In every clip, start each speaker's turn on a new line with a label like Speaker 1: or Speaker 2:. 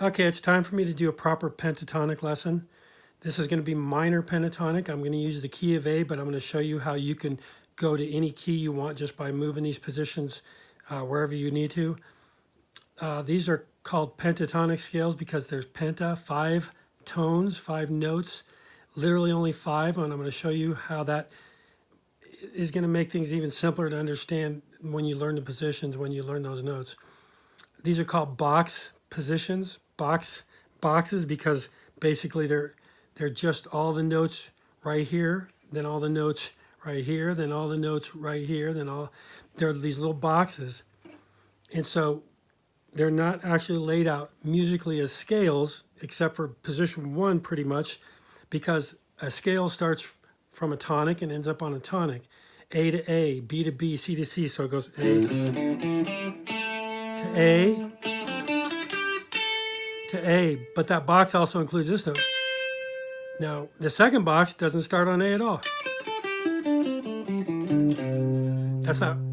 Speaker 1: Okay, it's time for me to do a proper pentatonic lesson. This is going to be minor pentatonic. I'm going to use the key of A, but I'm going to show you how you can go to any key you want just by moving these positions wherever you need to. These are called pentatonic scales because there's penta, 5 tones, 5 notes, literally only 5, and I'm going to show you how that is going to make things even simpler to understand when you learn the positions, when you learn those notes. These are called box positions, boxes, because basically they're just all the notes right here, then all the notes right here, then all the notes right here, they're these little boxes. And so they're not actually laid out musically as scales, except for position 1 pretty much, because a scale starts from a tonic and ends up on a tonic. A to A, B to B, C to C, so it goes A to A to A, but that box also includes this note. Now, the second box doesn't start on A at all.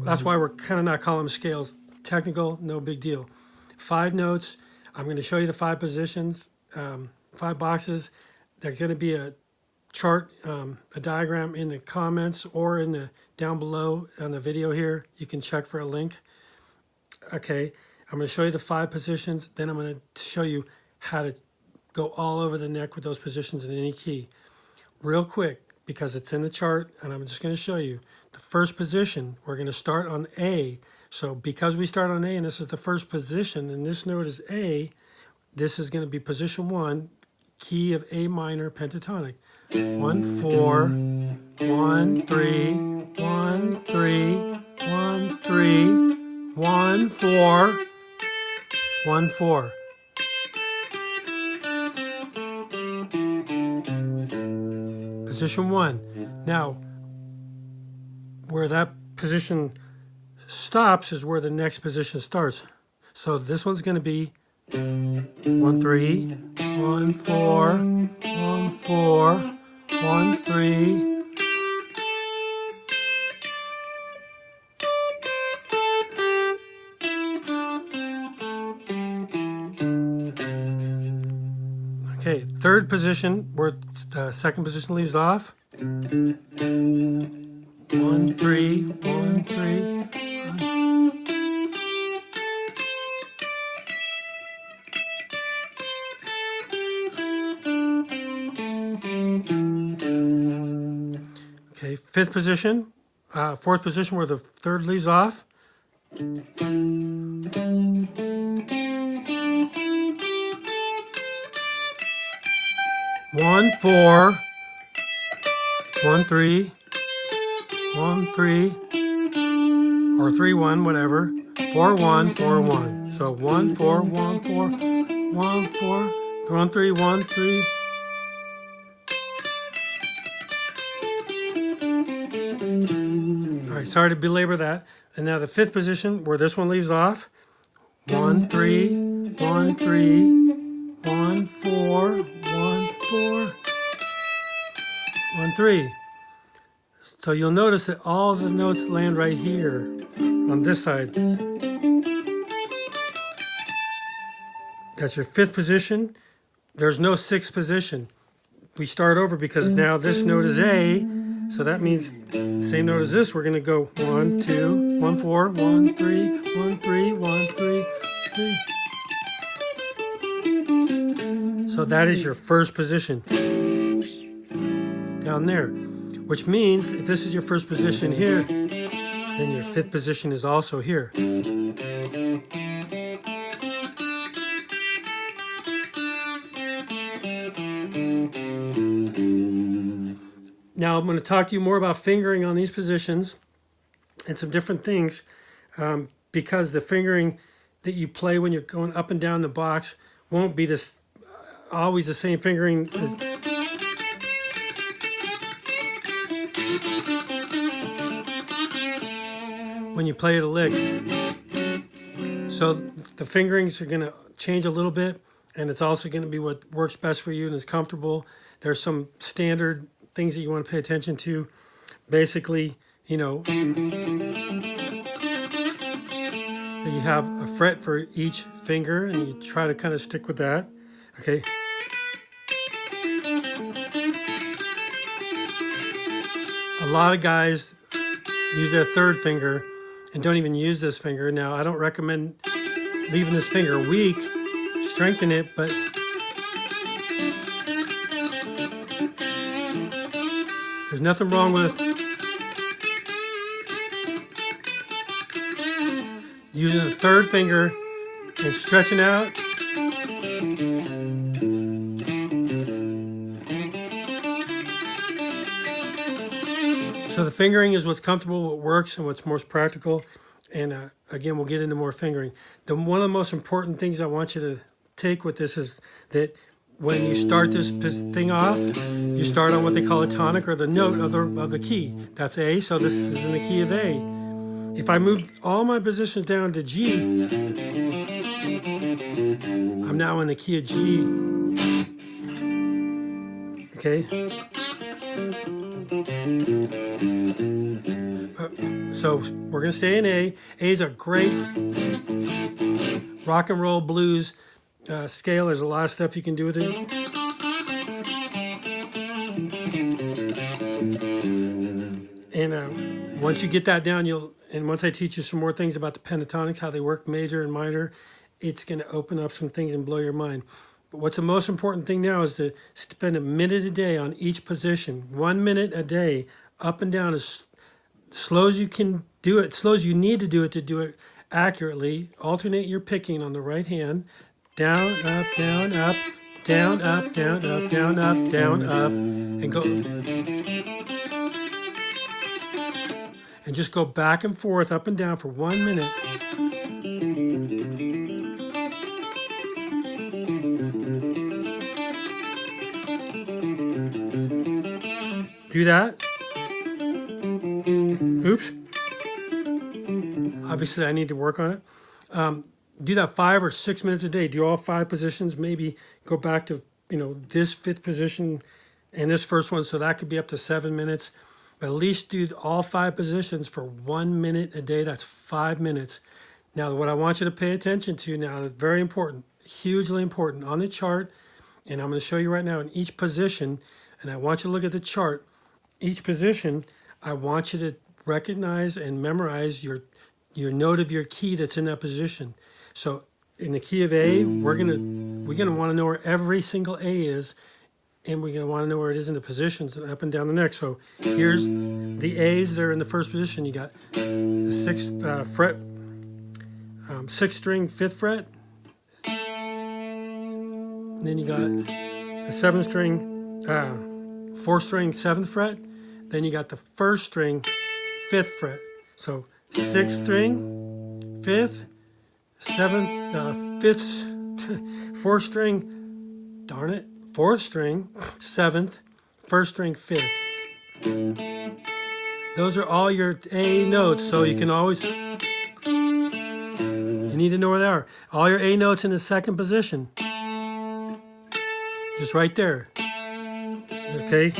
Speaker 1: That's why we're kind of not calling them scales. Technical, no big deal. 5 notes. I'm going to show you the 5 positions, 5 boxes. There's going to be a chart, a diagram in the comments or in the down below on the video here. You can check for a link. Okay, I'm going to show you the 5 positions. Then I'm going to show you how to go all over the neck with those positions in any key. Real quick, because it's in the chart, and I'm just going to show you. The first position, we're going to start on A. So because we start on A and this is the first position, and this note is A, this is going to be position 1, key of A minor pentatonic. 1, 4, 1, 3, 1, 3, 1, 3, 1, 4, 1, 4. Position 1. Now, where that position stops is where the next position starts. So this one's going to be 1, 3, 1, 4, 1, 4, 1, 3. Okay, third position, where the second position leaves off. 1, 3, 1, 3. Okay, fifth position, fourth position where the third leaves off. 1, 4, 1, 3, 1, 3, or 3, 1, whatever. 4, 1, 4, 1. So 1, 4, 1, 4, 1, 4, 1, 3, 1, 3. All right, sorry to belabor that. And now the fifth position, where this one leaves off. 1, 3, 1, 3, 1, 4, 1, 4, 1, 3. So you'll notice that all the notes land right here on this side. That's your fifth position. There's no sixth position. We start over because now this note is A, so that means the same note as this. We're going to go 1, 2, 1, 4, 1, 3, 1, 3, 1, 3, 3. So that is your first position down there, which means if this is your first position here, then your fifth position is also here. Now I'm going to talk to you more about fingering on these positions and some different things because the fingering that you play when you're going up and down the box won't be always the same fingering as when you play the lick. So the fingerings are going to change a little bit, and it's also going to be what works best for you and is comfortable. There's some standard things that you want to pay attention to. Basically, you know, that you have a fret for each finger, and you try to kind of stick with that. Okay. A lot of guys use their third finger and don't even use this finger. Now, I don't recommend leaving this finger weak. Strengthen it, but there's nothing wrong with using the third finger and stretching out. So the fingering is what's comfortable, what works, and what's most practical. And again, we'll get into more fingering. One of the most important things I want you to take with this is that when you start this thing off, you start on what they call a tonic, or the note of the key. That's A, so this is in the key of A. If I move all my positions down to G, I'm now in the key of G. Okay? So we're going to stay in A. A is a great rock and roll blues scale. There's a lot of stuff you can do with it. And once you get that down, and once I teach you some more things about the pentatonics, how they work major and minor, it's going to open up some things and blow your mind. But what's the most important thing now is to spend a minute a day on each position. 1 minute a day, up and down, as slow as you can do it, slow as you need to do it accurately. Alternate your picking on the right hand. Down, up, down, up, down, up, down, up, down, up, down, up, and go. And just go back and forth, up and down for 1 minute. Do that. Oops. Obviously, I need to work on it. Do that 5 or 6 minutes a day. Do all 5 positions. Maybe go back to, this 5th position and this first one. So that could be up to 7 minutes. But at least do all 5 positions for 1 minute a day. That's 5 minutes. Now, what I want you to pay attention to now is very important, hugely important on the chart. And I'm going to show you right now in each position. And I want you to look at the chart. Each position, I want you to recognize and memorize your note of your key that's in that position. So in the key of A, we're gonna want to know where every single A is, and we're gonna want to know where it is in the positions and up and down the neck. So here's the A's that are in the first position. You got the 6th fret, 6th string, 5th fret. And then you got the 7th string, 4th string, 7th fret. Then you got the 1st string, 5th fret. So 6th string, 5th, 7th, 5th, 4th string, darn it, 4th string, 7th, 1st string, 5th. Those are all your A notes, so you can always, you need to know where they are. All your A notes in the 2nd position. Just right there. Okay?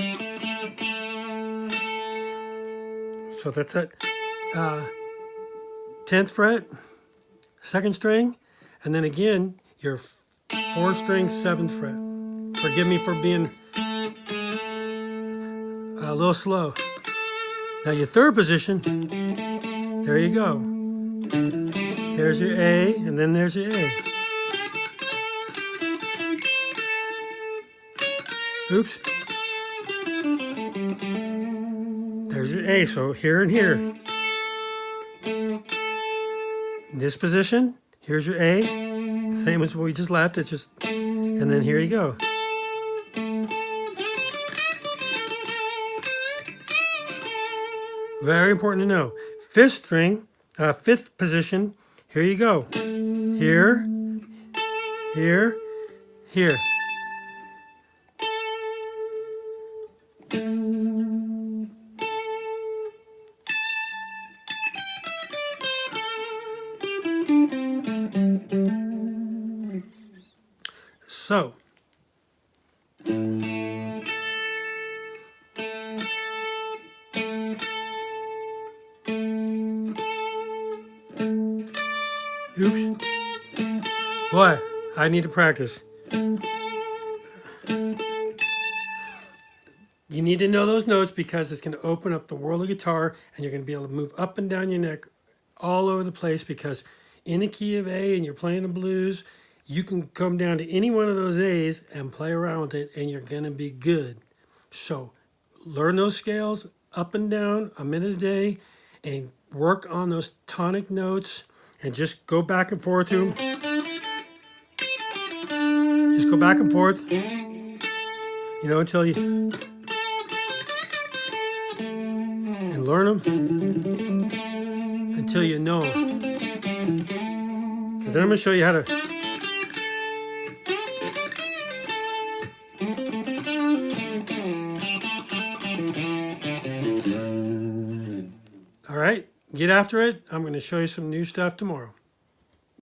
Speaker 1: So that's it. 10th fret, 2nd string, and then again, your 4th string, 7th fret. Forgive me for being a little slow. Now your 3rd position, there you go. There's your A, and then there's your A. Oops. There's your A, so here and here. In this position, here's your A, same as what we just left, it's just, and then here you go. Very important to know. 5th string, 5th position, here you go. Here, here, here. So, What? I need to practice. You need to know those notes because it's going to open up the world of guitar, and you're going to be able to move up and down your neck all over the place, because in the key of A and you're playing the blues, you can come down to any one of those A's and play around with it, and you're going to be good. So learn those scales up and down a minute a day and work on those tonic notes and just go back and forth to them. Just go back and forth, until you, and learn them until you know them. Because then I'm going to show you how to. All right, get after it. I'm going to show you some new stuff tomorrow.